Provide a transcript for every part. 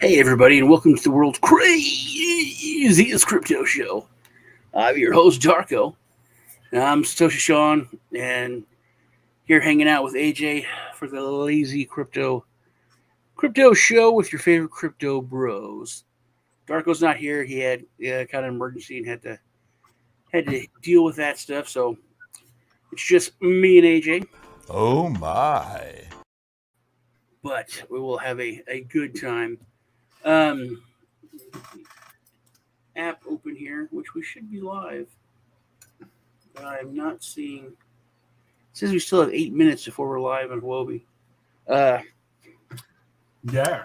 Hey, everybody, and welcome to the world's craziest crypto show. I'm your host, Darko. And I'm Satoshi Sean, and here hanging out with AJ for the lazy crypto show with your favorite crypto bros. Darko's not here; he had kind of an emergency and had to deal with that stuff. So it's just me and AJ, Oh my. but we will have a good time. Um, App open here, which we should be live, but I'm not seeing. It says we still have 8 minutes before we're live on Huobi. Uh, Yeah.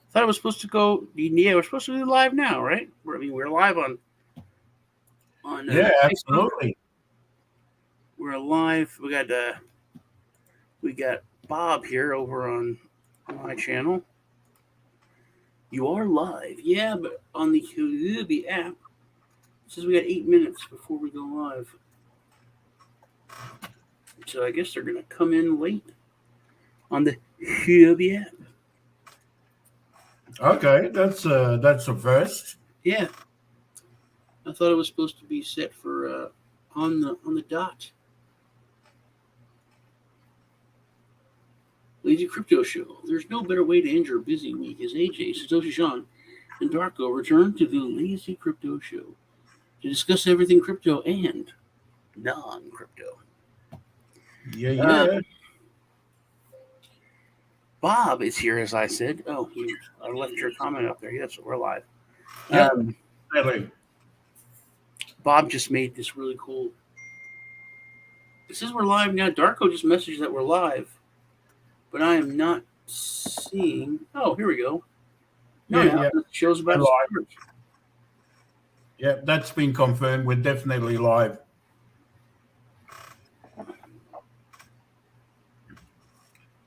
thought it was supposed to go. Yeah, we're supposed to be live now, right? We're live on Yeah, Facebook. absolutely. We're live. We got Bob here over on my channel. You are live, yeah, but on the Huobi app, it says we got 8 minutes before we go live. So I guess they're gonna come in late on the Huobi app. Okay, that's a first. Yeah, I thought it was supposed to be set for on the dot. Lazy Crypto Show. There's no better way to end your busy week as AJ, Satoshi Sean, and Darko return to the Lazy Crypto Show to discuss everything crypto and non-crypto. Yeah, Uh, yeah. Bob is here, as I said. Oh, I left your comment up there. Yes, we're live. Yep, Um, really. Bob just made this really cool. It says we're live now. Darko just messaged that we're live, but I am not seeing. Oh, here we go. No, Yeah, now yeah. it shows about We're live. stars. Yeah, that's been confirmed. We're definitely live. There we go.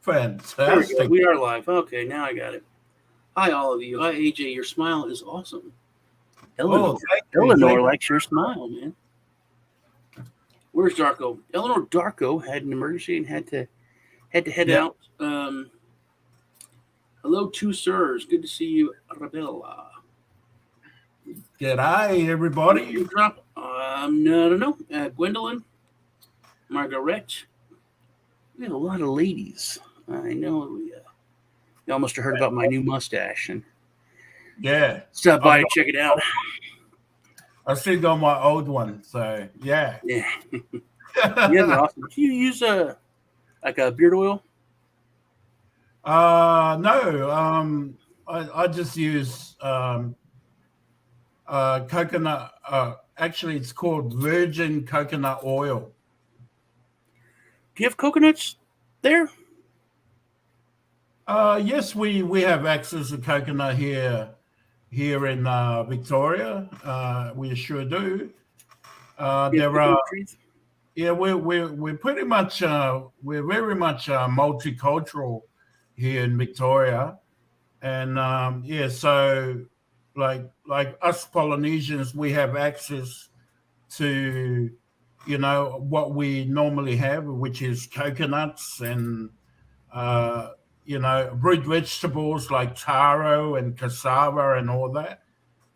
Fantastic. We are live. Okay, now I got it. Hi, all of you. Hi, AJ. Your smile is awesome. Eleanor, Oh, thank you. Eleanor Thank likes your smile, man. Where's Darko? Eleanor Darko had an emergency and had to head Yeah. out. Hello, two sirs. Good to see you, Arabella. G'day, everybody. You drop. No. Gwendolyn, Margaret. We have a lot of ladies. I know. You almost heard about my new mustache and Yeah. stop by to check it out. I still got my old one, so yeah. Yeah, yeah, they're awesome. Do you use like a beard oil? No. I just use coconut. Actually, it's called virgin coconut oil. Do you have coconuts there? Yes, we have access to coconut here in Victoria. We sure do. Do you have There are coconut trees? yeah we're pretty much we're very much multicultural here in Victoria, and yeah, so like us Polynesians, we have access to what we normally have, which is coconuts and uh, root vegetables like taro and cassava and all that.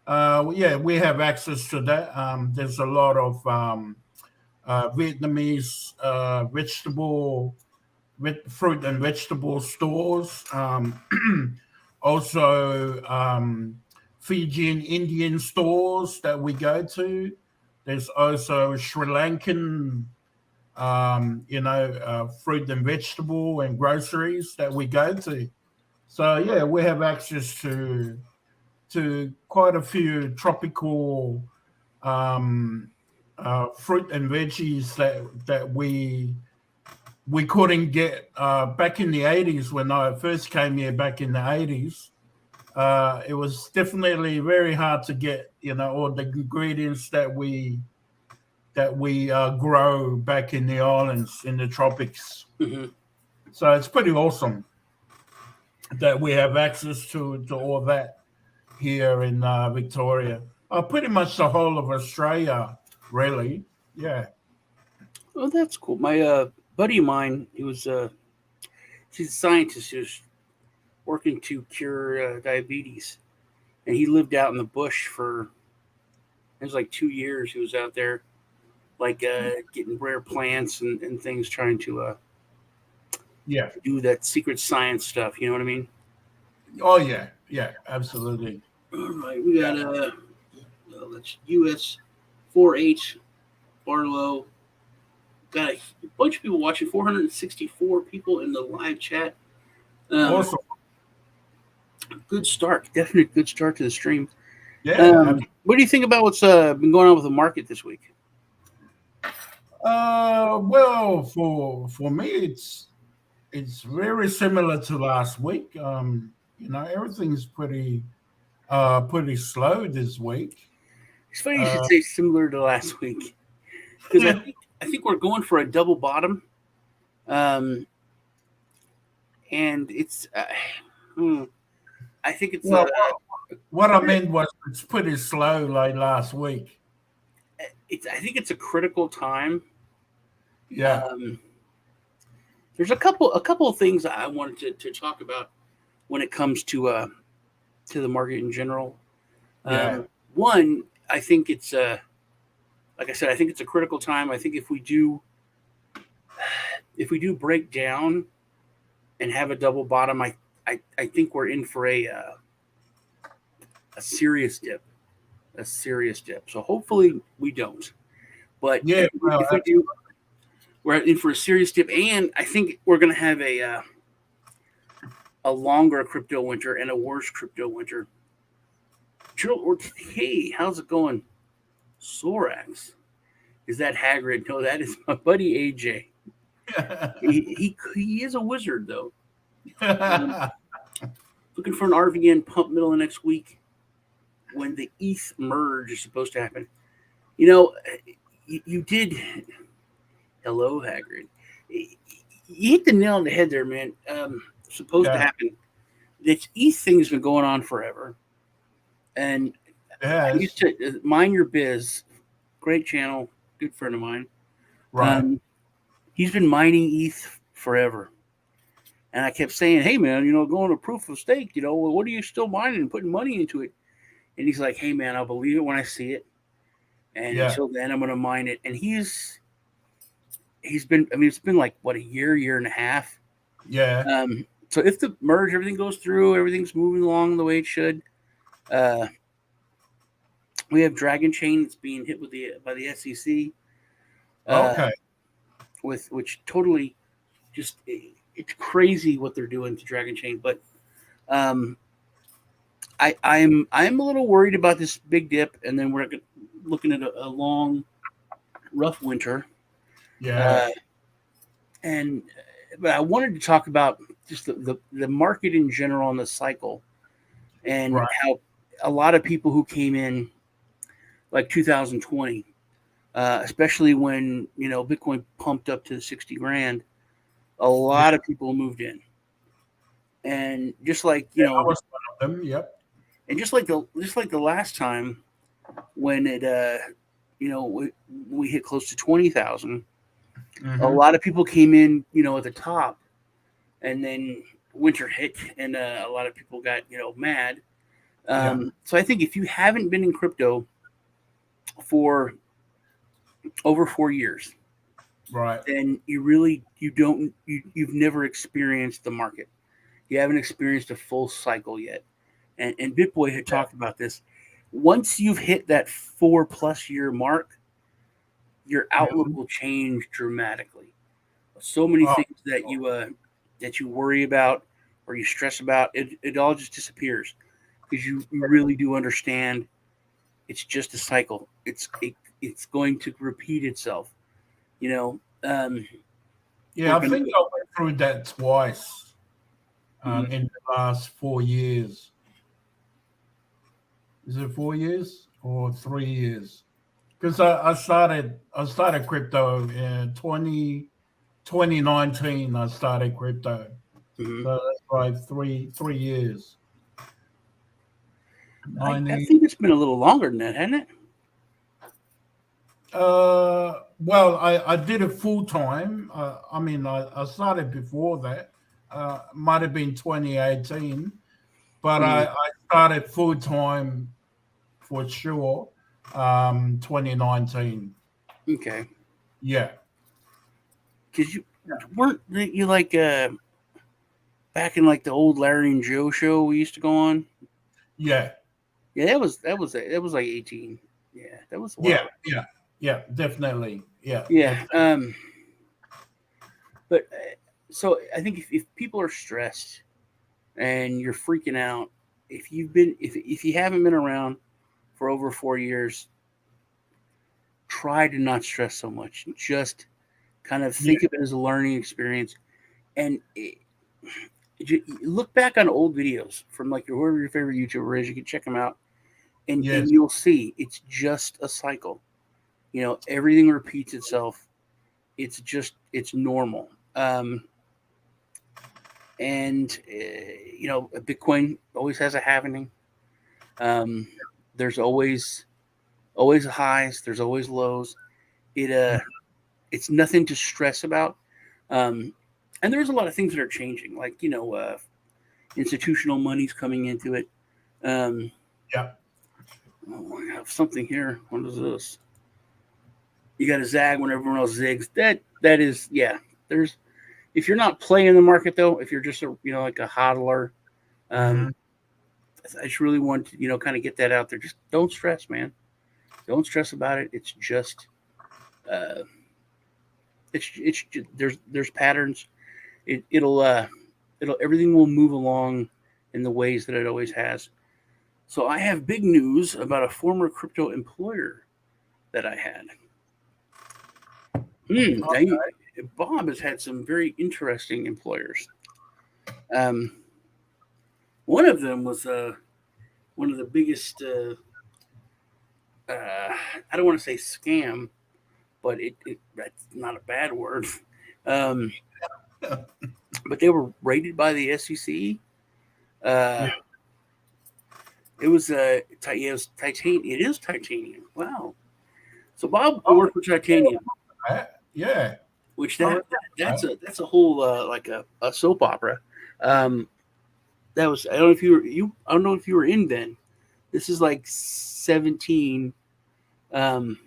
Yeah, we have access to that. There's a lot of Vietnamese fruit and vegetable stores. Also, Fijian Indian stores that we go to. There's also Sri Lankan fruit and vegetable and groceries that we go to. So yeah, we have access to quite a few tropical um, fruit and veggies that we couldn't get back in the 80s when I first came here back in the 80s. It was definitely very hard to get all the ingredients that we grow back in the islands in the tropics. Mm-hmm. So it's pretty awesome that we have access to all that here in Victoria. Pretty much the whole of Australia, really. Yeah. Oh, that's cool. My buddy of mine, he was he's a scientist. He was working to cure diabetes, and he lived out in the bush for it was like 2 years. He was out there, like getting rare plants and things, trying to Yeah. do that secret science stuff. You know what I mean? Oh yeah. Yeah. Absolutely. All right, we Yeah. got that's US 4H Barlow. Got a bunch of people watching. 464 people in the live chat. Awesome. Good start. Definite good start to the stream. Yeah. What do you think about what's been going on with the market this week? Well, for me, it's very similar to last week. Everything's pretty slow this week. It's funny you should Uh, say similar to last week because I think we're going for a double bottom, and it's I think it's well, what I meant was it's pretty slow like last week. I think it's a critical time. Yeah, There's a couple of things I wanted to talk about when it comes to the market in general. yeah, One, I think it's like I said, I think it's a critical time. I think if we do break down and have a double bottom, I think we're in for a serious dip, a serious dip. So hopefully we don't. But yeah. Well, if we do, we're in for a serious dip, and I think we're going to have a longer crypto winter and a worse crypto winter. Hey, how's it going? Sorax. Is that Hagrid? No, that is my buddy AJ. He is a wizard though. Looking for an RVN pump middle of next week when the ETH merge is supposed to happen. You know, you did. Hello, Hagrid. You hit the nail on the head there, man. Supposed to happen. This ETH thing has been going on forever, and I used to Mind Your Biz, great channel, good friend of mine. Right. He's been mining ETH forever. And I kept saying, hey, man, going to proof of stake, what are you still mining and putting money into it? And he's like, hey, man, I'll believe it when I see it. And until then, I'm going to mine it. And he's been, it's been like, what, a year and a half? Yeah. So if the merge, everything goes through, everything's moving along the way it should. We have Dragon Chain that's being hit by the SEC. Okay. Which totally just it's crazy what they're doing to Dragon Chain, but I'm a little worried about this big dip, and then we're looking at a long, rough winter. Yeah. But I wanted to talk about just the market in general and the cycle, and how a lot of people who came in like 2020. Especially when Bitcoin pumped up to 60 grand, a lot of people moved in, and just like I was one of them. Yep. and just like the last time when it we hit close to 20,000, a lot of people came in at the top, and then winter hit, and a lot of people got mad. So I think if you haven't been in crypto for over 4 years, right, then you've never experienced the market. You haven't experienced a full cycle yet. And BitBoy had talked about this. Once you've hit that 4+ year mark, your outlook will change dramatically. So many things that you worry about or you stress about, it all just disappears because you really do understand it's just a cycle. It's going to repeat itself. I think I went through that twice in the last 4 years. Is it 4 years or 3 years? Because I started crypto in 2019. I started crypto, so that's like three years. I think it's been a little longer than that, hasn't it? Well, I did it full time. I started before that, might have been 2018, but Mm, I started full time for sure 2019. okay. Yeah, Because you weren't you like back in like the old Larry and Joe show we used to go on. yeah, Yeah, that was like 18. Yeah, that was a yeah, while. yeah, yeah, definitely. Yeah, Yeah. definitely. But so I think if people are stressed and you're freaking out, if you haven't been around for over 4 years, try to not stress so much. Just kind of Yeah, think of it as a learning experience, and look back on old videos from like whoever your favorite YouTuber is. You can check them out, and yes, you'll see it's just a cycle. Everything repeats itself. It's normal. And Bitcoin always has a happening. Um, there's always highs. There's always lows. It's nothing to stress about. Um, and there's a lot of things that are changing, like institutional money's coming into it. Um, yeah. oh, I have something here. What is this? You got to zag when everyone else zigs. That is, yeah. There's If you're not playing the market though, if you're just like a hodler, um, Hmm. I just really want to kind of get that out there. Just don't stress, man. Don't stress about it. It's just uh, it's there's patterns. It'll everything will move along in the ways that it always has. So I have big news about a former crypto employer that I had. Now Bob has had some very interesting employers. Um, one of them was one of the biggest. I don't want to say scam, but that's not a bad word. Um, but they were rated by the SEC. Uh, Yeah. it was titanium. It is titanium. Wow. So Bob Oh, worked for titanium, yeah. which I remember that's that. a whole like a soap opera. Um, that was I don't know if I don't know if you were in then. This is like 17. Um,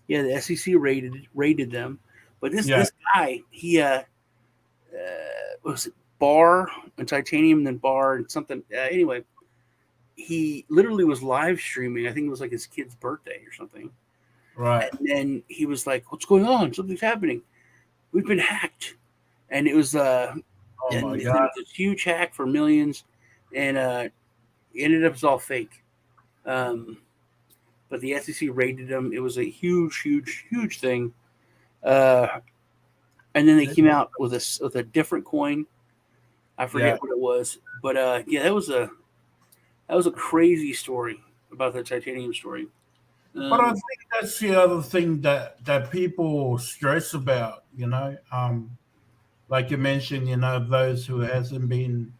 yeah, the SEC rated them, but Yeah, this guy was it Bar and Titanium, and then Bar and something. Anyway, he literally was live streaming. I think it was like his kid's birthday or something. right. And then he was like, "What's going on? Something's happening. We've been hacked." And it was Oh and my then it God. was this huge hack for millions, and it ended up as all fake. Um, but the SEC rated him. It was a huge, huge, huge thing. Uh, and then they came out with a different coin. I forget Yeah. what it was, but yeah, that was a crazy story about the titanium story. But I Um, think that's the other thing that people stress about, like you mentioned, those who hasn't been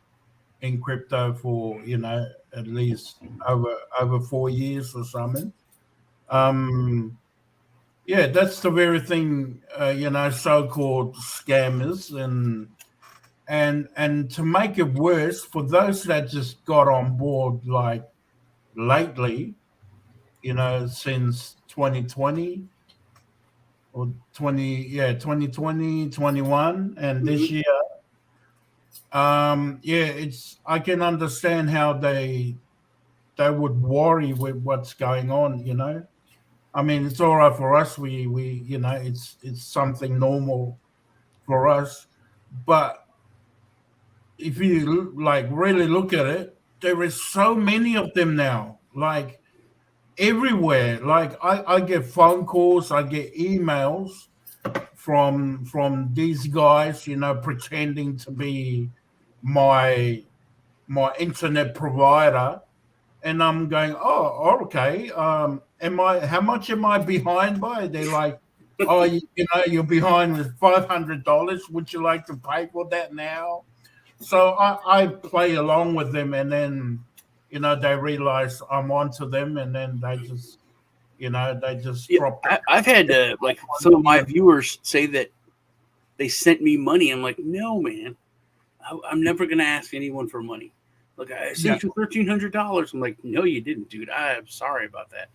in crypto for, at least over 4 years or something. Um, yeah, that's the very thing, so-called scammers and to make it worse, for those that just got on board like lately, since 2020 or 2020, 21, and this mhm. year, yeah, it's I can understand how they would worry with what's going on. I mean, it's all right for us. We it's something normal for us, but if you like really look at it, there is so many of them now, like everywhere. Like I get phone calls, I get emails from these guys, pretending to be my my internet provider, and I'm going, oh, okay. Am I? How much am I behind by? They're like, oh, you're behind with $500. Would you like to pay for that now? So I play along with them, and then they realize I'm onto them, and then they just Yeah, drop I've had like some of my the viewers say that they sent me money. I'm like, no, man, I'm never gonna ask anyone for money. Look, I Yeah, sent you $1,300. I'm like, no, you didn't, dude. I'm sorry about that.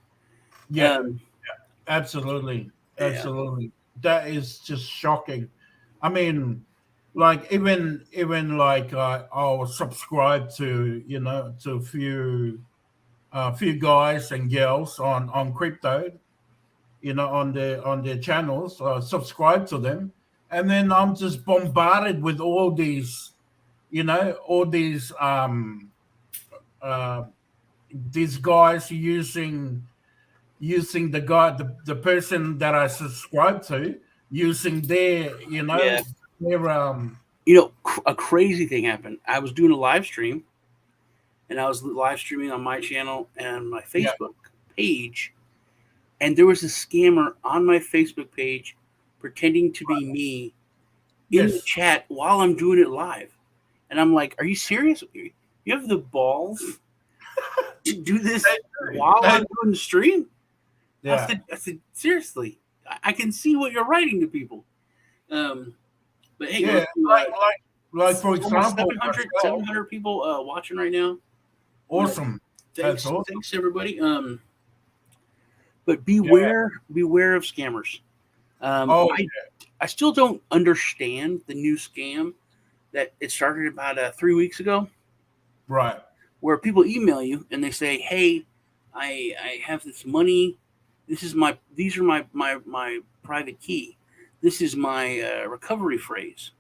yeah, Um, absolutely, yeah, absolutely. That is just shocking. I mean, like even like I'll subscribe to to a few guys and girls on crypto, on their channels, subscribe to them, and then I'm just bombarded with all uh, these guys using the person that I subscribe to, using yeah. their A crazy thing happened. I was doing a live stream, and I was live streaming on my channel and my yeah, Facebook page, and there was a scammer on my Facebook page pretending to be me in the yes, chat while I'm doing it live. And I'm like, are you serious? You have the balls to do this while they, I'm doing the stream? yeah, I said, seriously, I can see what you're writing to people. Um, but hey, we're yeah, up to like for almost example 700, myself. 700 people watching right now. Awesome, that's Thanks, awesome. thanks everybody. But Yeah. beware of scammers. Um, Oh, I I still don't understand the new scam that it started about 3 weeks ago, right. where people email you and they say, "Hey, I have this money. These are my private key. This is my recovery phrase."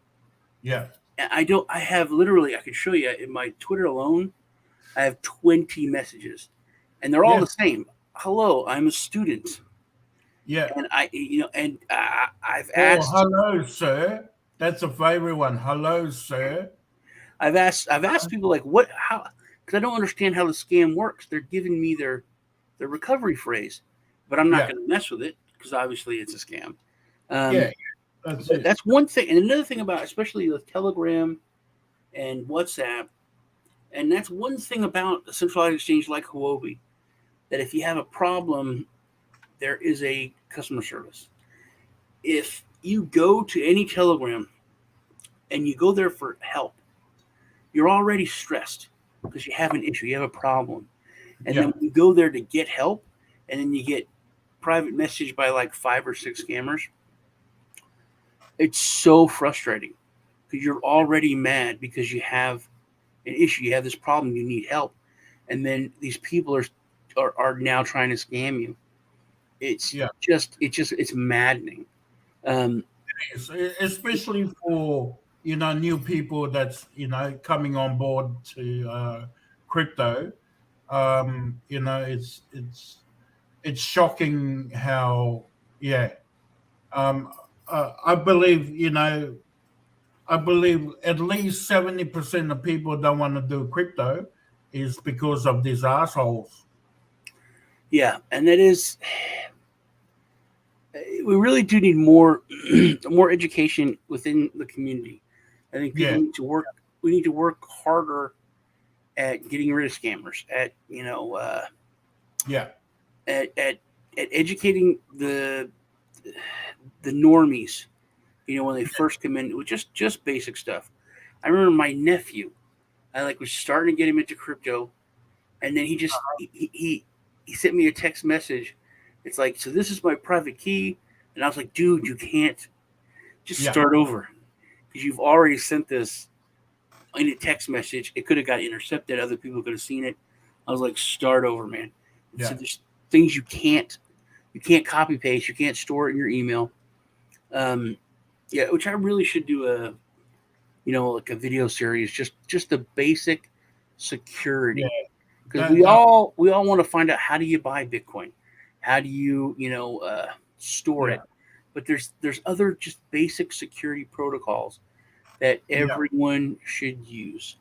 Yeah, And I have literally, I could show you in my Twitter alone. I have 20 messages, and they're all yeah, the same. Hello, I'm a student, yeah. and I've Oh, asked hello, sir. That's a favorite one. Hello, sir. I've asked people like what how because I don't understand how the scam works. They're giving me their recovery phrase, but I'm not Yeah, going to mess with it because obviously it's a scam. yeah. Um, That's but it. that's one thing, and another thing about especially with Telegram and WhatsApp, and that's one thing about a centralized exchange like Huobi that if you have a problem, there is a customer service. If you go to any Telegram and you go there for help, you're already stressed because you have an issue, you have a problem. And then Yeah, when you go there to get help, and then you get private message by like 5 or 6 scammers, it's so frustrating because you're already mad because you have an issue, you have this problem, you need help, and then these people are now trying to scam you. It's yeah. it's maddening. Um, Yes, especially for new people that's coming on board to crypto. It's shocking how, yeah. Um, I believe at least 70% of people don't want to do crypto is because of these assholes. yeah, and that is we really do need more more education within the community. I think people Yeah, need to work. We need to work harder at getting rid of scammers. yeah, At educating the normies. When they first come in with just basic stuff. I remember my nephew. I like was starting to get him into crypto, and then he sent me a text message. It's like, so this is my private key, and I was like, dude, you can't just yeah, start over because you've already sent this in a text message. It could have got intercepted. Other people could have seen it. I was like, start over, man. So yeah, there's things you can't copy paste. You can't store it in your email. Um, yeah, which I really should do like a video series, just the basic yeah. security because That, we that, all we all want to find out how do you buy Bitcoin, how do you store yeah, it, but there's other just basic security protocols that yeah, everyone should use,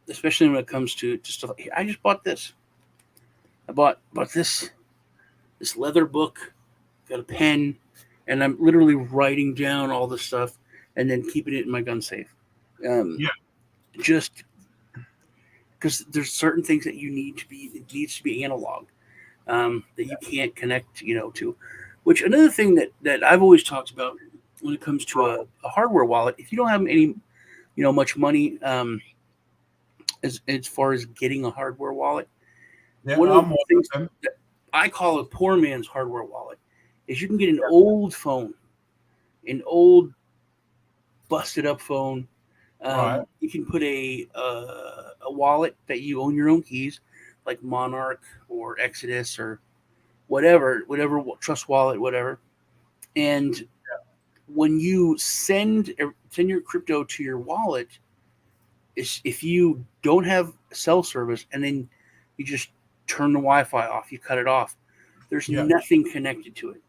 especially when it comes to stuff. I just bought this. I bought this leather book, got a pen, and I'm literally writing down all this stuff and then keeping it in my gun safe. Um, yeah, just because there's certain things that you need to be it needs to be analog that you can't connect to. Which another thing that I've always talked about when it comes to a hardware wallet, if you don't have any, much money, as far as getting a hardware wallet, Yeah, one of I'm the one things of them. that I call a poor man's hardware wallet is you can get an old phone, an old busted up phone. Right. You can put a wallet that you own your own keys, like Monarch or Exodus or whatever Trust Wallet, whatever. And when you send your crypto to your wallet, if you don't have cell service and then you just turn the Wi-Fi off, you cut it off. There's Yeah. nothing connected to it.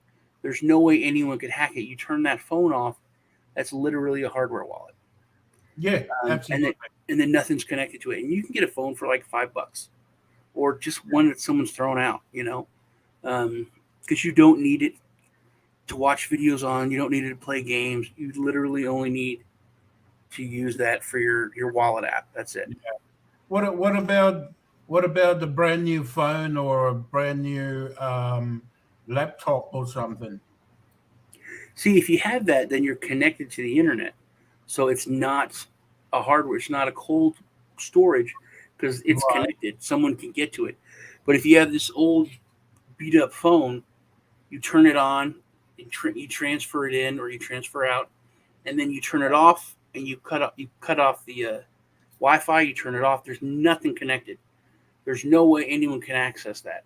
There's no way anyone could hack it. You turn that phone off. That's literally a hardware wallet, Yeah, and absolutely. then nothing's connected to it. And you can get a phone for like $5, or just one that someone's thrown out. Because you don't need it to watch videos on. You don't need it to play games. You literally only need to use that for your wallet app. That's it. What about the brand new phone or a brand new laptop or something? See, if you have that, then you're connected to the internet. So it's not a hardware, it's not a cold storage because it's Right. connected. Someone can get to it. But if you have this old beat up phone, you turn it on, you transfer it in or you transfer out, and then you turn it off and you cut off the Wi-Fi. You turn it off. There's nothing connected. There's no way anyone can access that.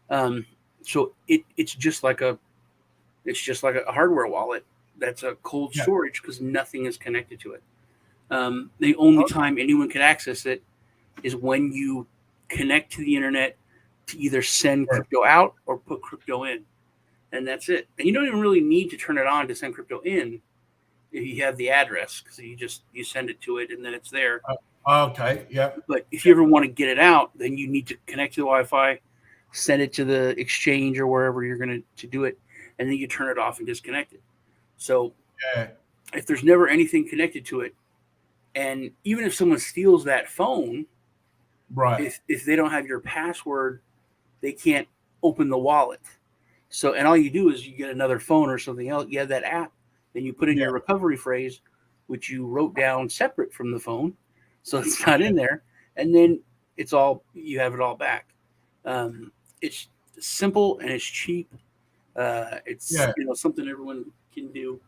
Um, so it's just like a hardware wallet that's a cold Yeah. storage because nothing is connected to it. The only Oh, time anyone can access it is when you connect to the internet to either send yeah. crypto out or put crypto in, and that's it. And you don't even really need to turn it on to send crypto in if you have the address, because you send it to it and then it's there. Okay. Yeah. But if you ever want to get it out, then you need to connect to the Wi-Fi, send it to the exchange or wherever you're going to do it, and then you turn it off and disconnect it. So Yeah. if there's never anything connected to it, and even if someone steals that phone, Right. if they don't have your password, they can't open the wallet. So and all you do is you get another phone or something else. You have that app, then you put in Yeah. your recovery phrase, which you wrote down separate from the phone, so it's not in there, and then you have it all back. It's simple and it's cheap. It's Yeah. something everyone can do.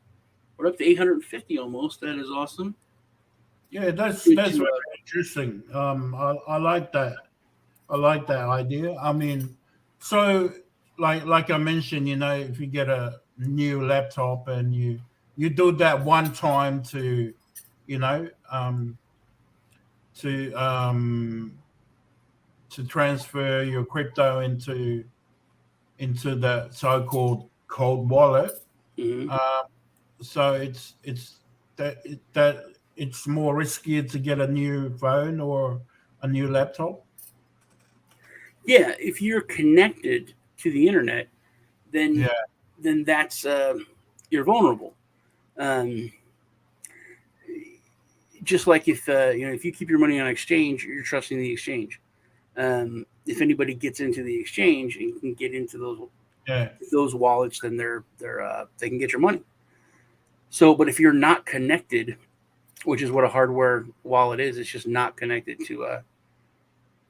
We're up to 850 almost. That is awesome. Yeah. Good That's to very interesting. I like that. I like that idea. I mean, so like I mentioned, if you get a new laptop and you do that one time to, you know, to to transfer your crypto into the so-called cold wallet. hmm Uh, so that it's more riskier to get a new phone or a new laptop. Yeah, if you're connected to the internet, then Yeah, then that's you're vulnerable. Um, just like if you keep your money on exchange, you're trusting the exchange. If anybody gets into the exchange and can get into yeah, those wallets, then they can get your money. So, but if you're not connected, which is what a hardware wallet is, it's not connected to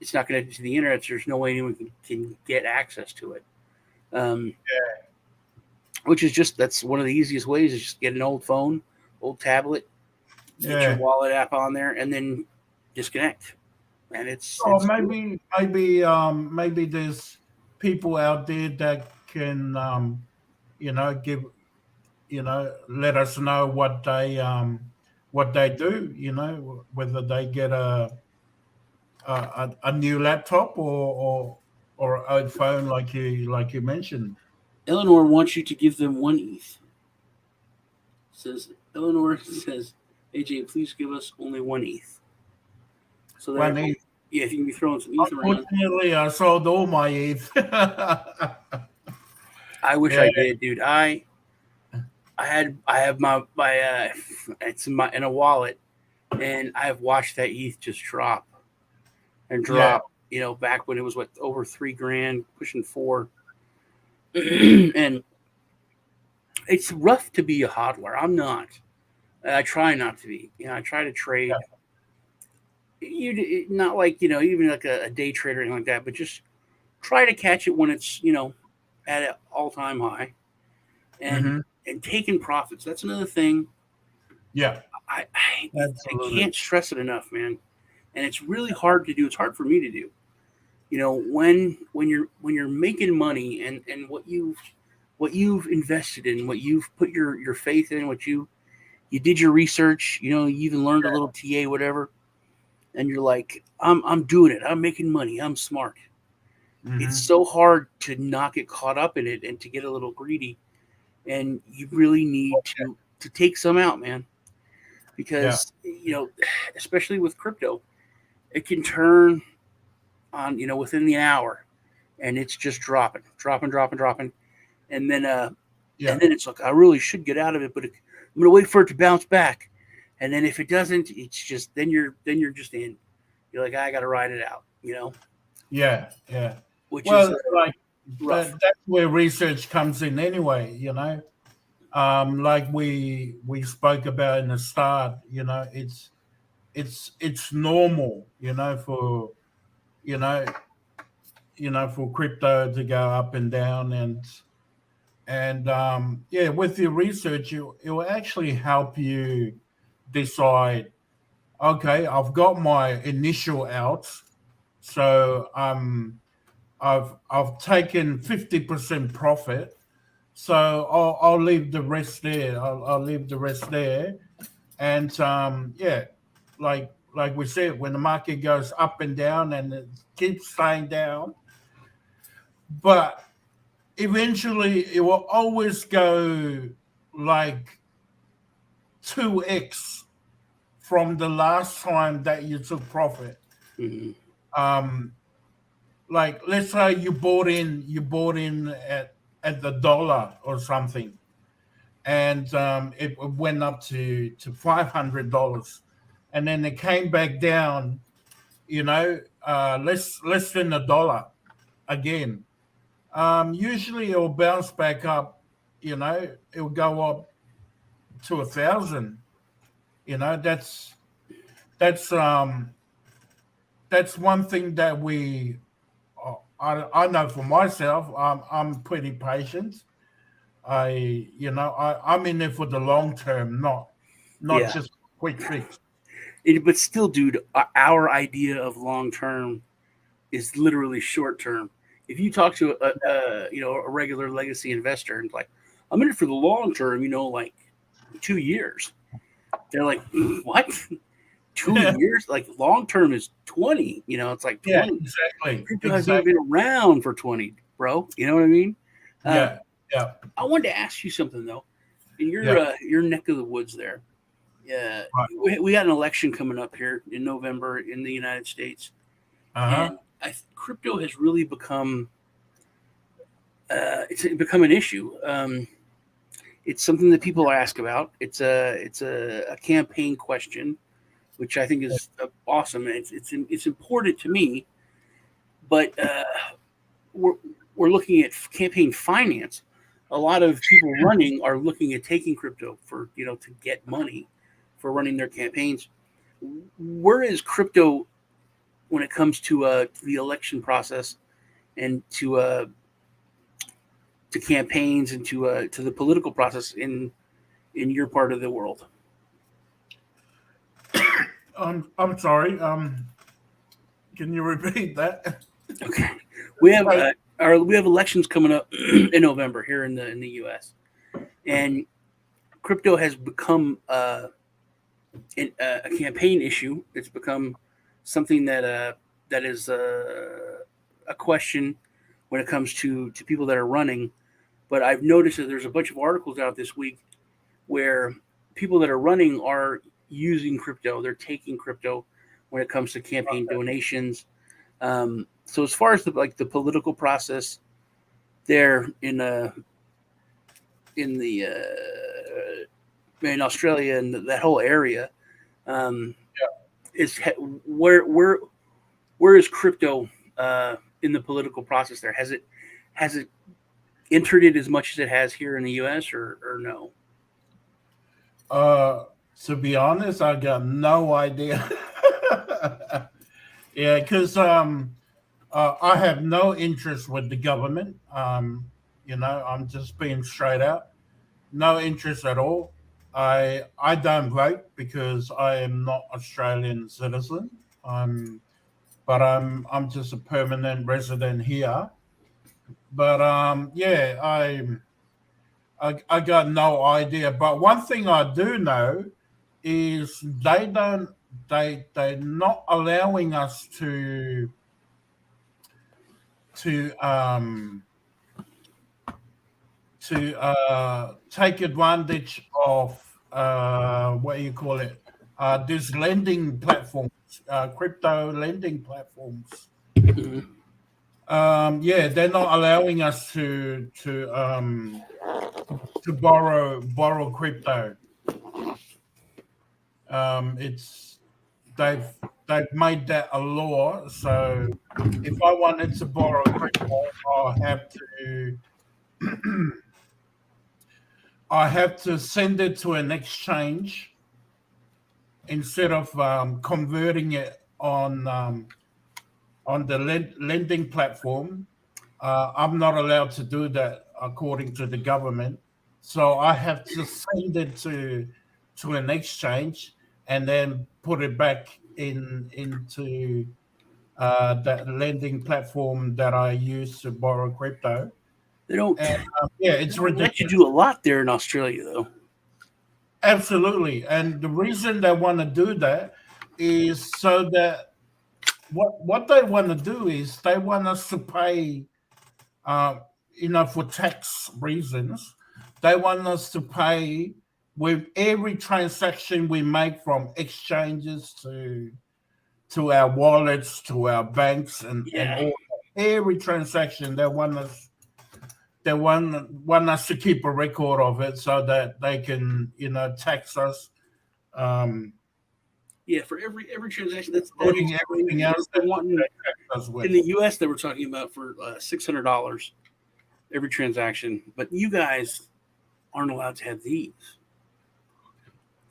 the internet. So there's no way anyone can get access to it. Um, which is that's one of the easiest ways is just get an old phone, old tablet, get your yeah. wallet app on there, and then disconnect. And Or it's cool. maybe there's people out there that can give let us know what they do. Whether they get a new laptop or an old phone like you mentioned. Eleanor wants you to give them one ETH. Says Eleanor says, AJ, please give us only one ETH. So there, One ETH. yeah, if you can be throwing some ETH around. Unfortunately, I sold all my ETH. I wish Yeah, I did, dude. I have my it's in a wallet, and I have watched that ETH just drop and yeah, drop. Back when it was over 3 grand, pushing 4, and it's rough to be a hodler. I'm not. I try not to be. I try to trade. Not like even like a day trader or anything like that, but just try to catch it when it's at an all time high and Mm-hmm. and taking profits. That's another thing. Yeah, I absolutely. can't stress it enough, man. And it's really hard to do. It's hard for me to do. When you're making money and what you've invested in, what you've put your faith in, what you did your research, you even learned a little TA, whatever, and you're like, I'm doing it. I'm making money. I'm smart. It's Mm-hmm. so hard to not get caught up in it and to get a little greedy. And you really need to take some out, man, Yeah, because especially with crypto, it can turn on within the hour, and it's just dropping, dropping, dropping, dropping, and then yeah, it's like I really should get out of it, but I'm gonna wait for it to bounce back, and then if it doesn't, it's just then you're just in. You're like I got to ride it out, yeah, yeah. which is Well, like rough. that's where research comes in anyway. Like we spoke about in the start. It's normal. You know for crypto to go up and down, and yeah, with your research, it will actually help you decide. Okay, I've got my initial outs, so I've taken 50% profit, so I'll leave the rest there. I'll leave the rest there, and yeah, like we said, when the market goes up and down and it keeps staying down, but eventually it will always go like 2x from the last time that you took profit. Mm-hmm. Um, like let's say you bought in at the dollar or something, and it went up to $500, and then it came back down, less than a dollar again. Usually it'll bounce back up, it'll go up to 1,000. That's that's one thing that I know for myself. I'm pretty patient. I'm in there for the long term, not Yeah, just quick fix. but still, dude, our idea of long term is literally short term. If you talk to a regular legacy investor and like, I'm in it for the long term, like 2 years, they're like, what? 2 years? Like long term is 20. It's like Yeah, 20. exactly, Crypto hasn't even exactly. been around for 20, bro. You know what I mean? Uh, Yeah, yeah, I wanted to ask you something though. In yeah. your neck of the woods there, yeah, Right. we got an election coming up here in November in the United States, Uh huh. and crypto has really become it's become an issue. It's something that people ask about. It's a campaign question, which I think is awesome, and it's important to me. But we're we're looking at campaign finance. A lot of people running are looking at taking crypto for to get money for running their campaigns. Where is crypto when it comes to the election process and to campaigns and to the political process in your part of the world? I'm sorry. Can you repeat that? Okay, we have Right. we have elections coming up in November here in the U.S. and crypto has become a campaign issue. It's become something that is a question when it comes to people that are running. But I've noticed that there's a bunch of articles out this week where people that are running are using crypto. They're taking crypto when it comes to campaign donations. So as far as the political process there in Australia and that whole area, um, is where is crypto in the political process there? Has it entered it as much as it has here in the U.S. or no? To be honest, I got no idea. Yeah, because I have no interest with the government. I'm just being straight out. No interest at all. I don't vote because I am not Australian citizen. I'm but I'm just a permanent resident here. But yeah, I got no idea. But one thing I do know is they're not allowing us to um take advantage of what do you call it? These lending platforms, crypto lending platforms. Mhm. Yeah, they're not allowing us to borrow crypto. It's they've they've made that a law. So if I wanted to borrow crypto, I have to I have to send it to an exchange instead of converting it on the lending platform. I'm not allowed to do that according to the government. So I have to send it to an exchange and then put it back into that lending platform that I use to borrow crypto. They don't, And yeah, they it's don't let you ridiculous. do a lot there in Australia, though. Absolutely. And the reason they want to do that is so that what they want to do is they want us to pay uh, for tax reasons. They want us to pay with every transaction we make from exchanges to our wallets to our banks and Yeah, all every transaction they want us to keep a record of it so that they can tax us um, yeah. For every transaction, that's including everything crazy. else They're that wanting they tax us in with. the U.S. They were talking about for $600 every transaction, but you guys aren't allowed to have these.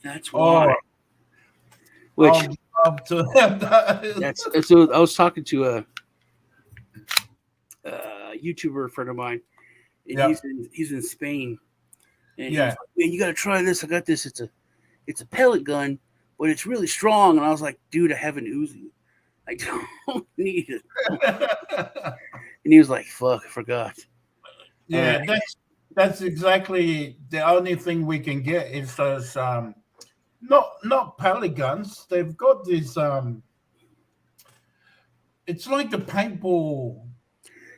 That's why. Oh, Which I'll love to have that. that's so. I was talking to a YouTuber friend of mine, and Yeah, he's in Spain, and he was yeah. like, "Man, you got to try this. I got this. It's a pellet gun, but it's really strong." And I was like, "Dude, I have an Uzi. I don't need it." And he was like, "Fuck, I forgot." All right. Yeah, that's exactly the only thing we can get is those not pellet guns. They've got this it's like the paintball.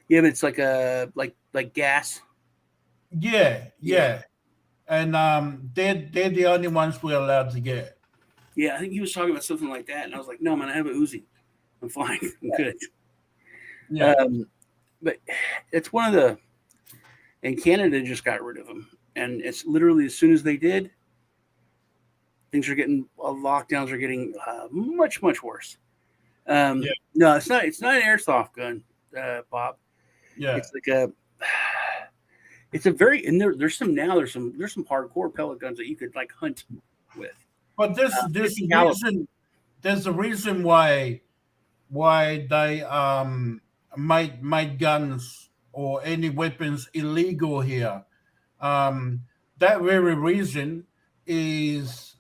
Yeah, but it's like a like gas. Yeah, Yeah, yeah. And they're the only ones we're allowed to get. yeah. I think he was talking about something like that, and I was like, "No, man, I have a Uzi. I'm fine. I'm good." Yeah. Um, but it's one of the and Canada just got rid of them, and it's literally as soon as they did, things are getting lockdowns are getting much worse. Yeah, No, it's not. It's not an airsoft gun, Bob. yeah. It's like a. It's a very and there's some now there's some hardcore pellet guns that you could like hunt with. But this this 50 caliber. reason there's a reason why they made guns or any weapons illegal here. Um, that very reason is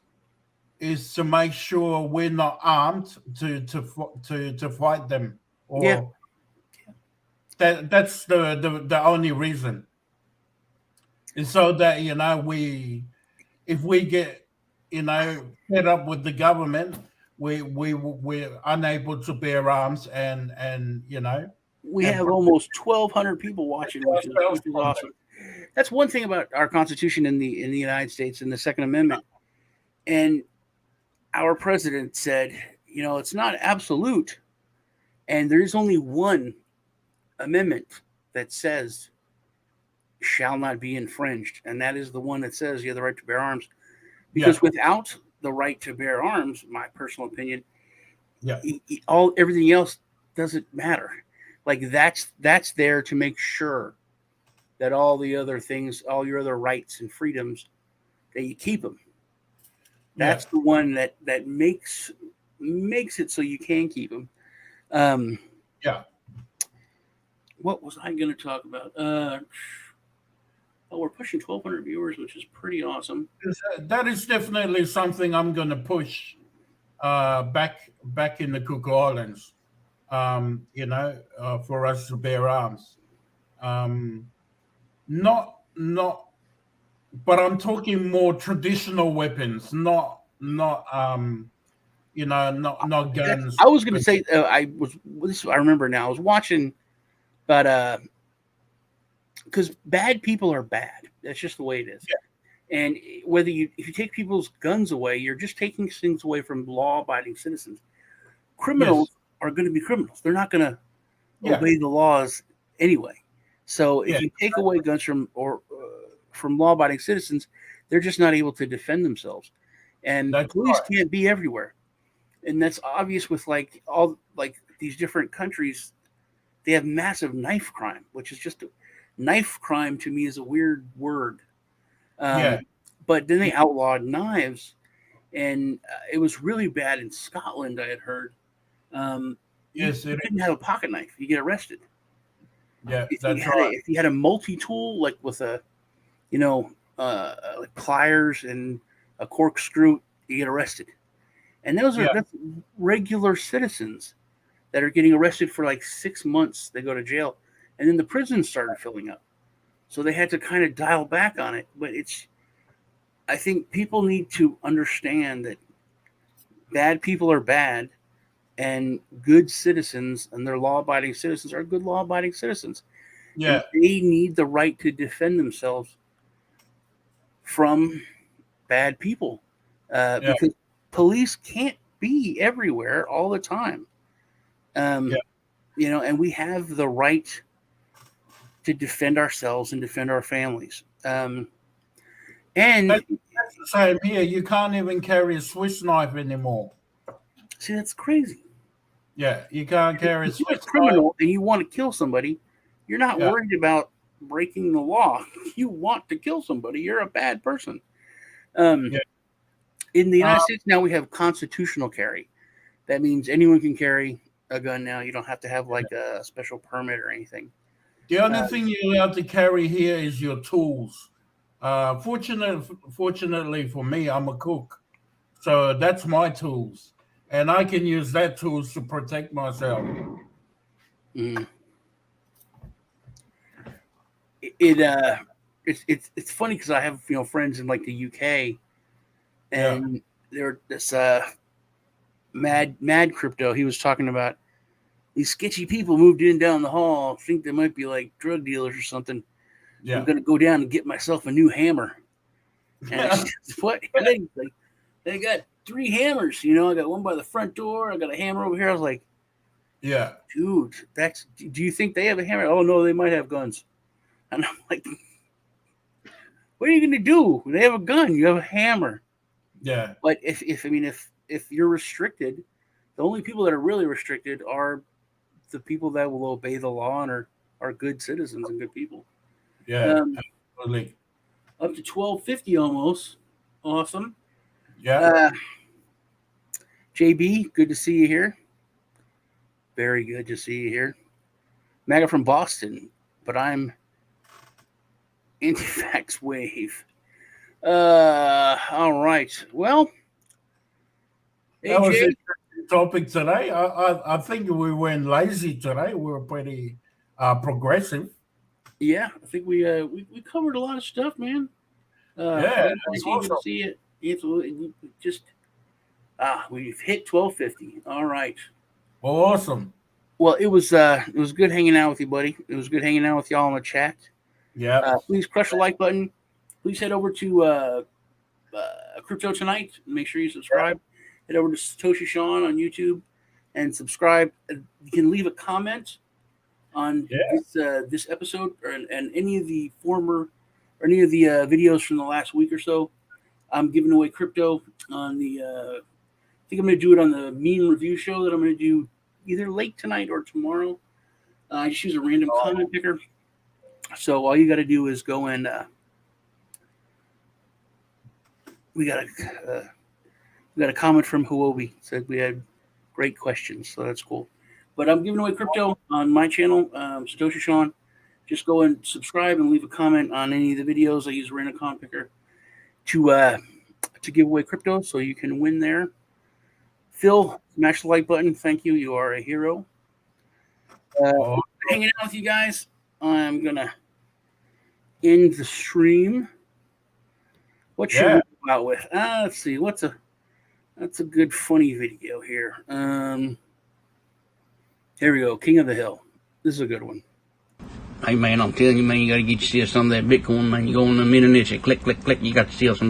is to make sure we're not armed to fight them, Yeah, or that's the only reason. And so that we if we get fed up with the government, we're unable to bear arms and we and have protect almost 1,200 people watching, which is ourselves which is from awesome. That's one thing about our Constitution in the United States in the Second Amendment. And our president said, it's not absolute, and there's only one amendment that says shall not be infringed, and that is the one that says you have the right to bear arms. yeah, Because without the right to bear arms, my personal opinion, yeah, all everything else doesn't matter. Like that's there to make sure that all the other things, all your other rights and freedoms, that you keep them. Yeah. That's the one that makes it so you can keep them. Um, Yeah. what was I going to talk about? Oh, we're pushing 1,200 viewers, which is pretty awesome. That is definitely something I'm going to push back in the Cook Islands. For us to bear arms. Not, but I'm talking more traditional weapons, not guns. I was going to say I remember now. I was watching, but because bad people are bad. That's just the way it is. And if you take people's guns away, you're just taking things away from law-abiding citizens. Criminals are going to be criminals. They're not going to obey the laws anyway. So if you take away guns from law-abiding citizens, they're just not able to defend themselves. And police can't be everywhere. And that's obvious with all these different countries. They have massive knife crime, which is just knife crime to me is a weird word. But then they outlawed knives, and it was really bad in Scotland. I had heard. You didn't have a pocket knife, you get arrested. Yeah, if you had a multi-tool, like with like pliers and a corkscrew, you get arrested. And that's regular citizens that are getting arrested for like 6 months. They go to jail, and then the prisons started filling up, so they had to kind of dial back on it. But I think people need to understand that bad people are bad, and good citizens and their law-abiding citizens are good law-abiding citizens. Yeah, and they need the right to defend themselves from bad people, because police can't be everywhere all the time. And we have the right to defend ourselves and defend our families. And that's the same here. You can't even carry a Swiss knife anymore. See, that's crazy. Yeah, you can't carry a Swiss You're a criminal knife. and you want to kill somebody. You're not worried about breaking the law. You want to kill somebody. You're a bad person. In the United States now we have constitutional carry. That means anyone can carry a gun now. You don't have to have like a special permit or anything. The only thing you're allowed to carry here is your tools. Fortunately for me, I'm a cook, so that's my tools, and I can use that tools to protect myself. Mm. It's funny because I have friends in like the UK, and they're this mad crypto. He was talking about these sketchy people moved in down the hall. Think they might be like drug dealers or something. Yeah, I'm gonna go down and get myself a new hammer. And what? And they got 3 hammers. I got one by the front door. I got a hammer over here. I was like, yeah, dude, do you think they have a hammer? Oh no, they might have guns. And I'm like, what are you gonna do? They have a gun. You have a hammer. yeah. But if you're restricted, the only people that are really restricted are the people that will obey the law and are good citizens and good people. Yeah, absolutely. Up to 1250 almost. Awesome. Yeah. JB, good to see you here. Very good to see you here. Maga from Boston, but I'm Antifax Wave. All right. Well, That was AJ, a topic today. I think we weren't lazy today. We were pretty progressive. yeah, I think we covered a lot of stuff, man. Yeah, Good awesome. to see it. Just we've hit 1250. All right. Awesome. Well, it was good hanging out with you, buddy. It was good hanging out with y'all in the chat. Yeah. Please crush the like button. Please head over to Crypto Tonight. Make sure you subscribe. Head over to Satoshi Sean on YouTube and subscribe. You can leave a comment on this episode and any of the videos from the last week or so. I'm giving away crypto on the. I think I'm going to do it on the meme review show that I'm going to do either late tonight or tomorrow. I just use a random comment picker. So all you got to do is go and we got a comment from Huobi, said we had great questions, so that's cool. But I'm giving away crypto on my channel, Satoshi Sean. Just go and subscribe and leave a comment on any of the videos. I use Rent-A-Con Picker to give away crypto, so you can win there. Phil, smash the like button. Thank you. You are a hero. Hanging out with you guys. I'm gonna end the stream. What should we go out with? Let's see. That's a good funny video here. Here we go. King of the Hill. This is a good one. Hey man, I'm telling you, man, you gotta get yourself some of that Bitcoin, man. You go on the internet, you click, click, click. You got to steal some Bitcoin.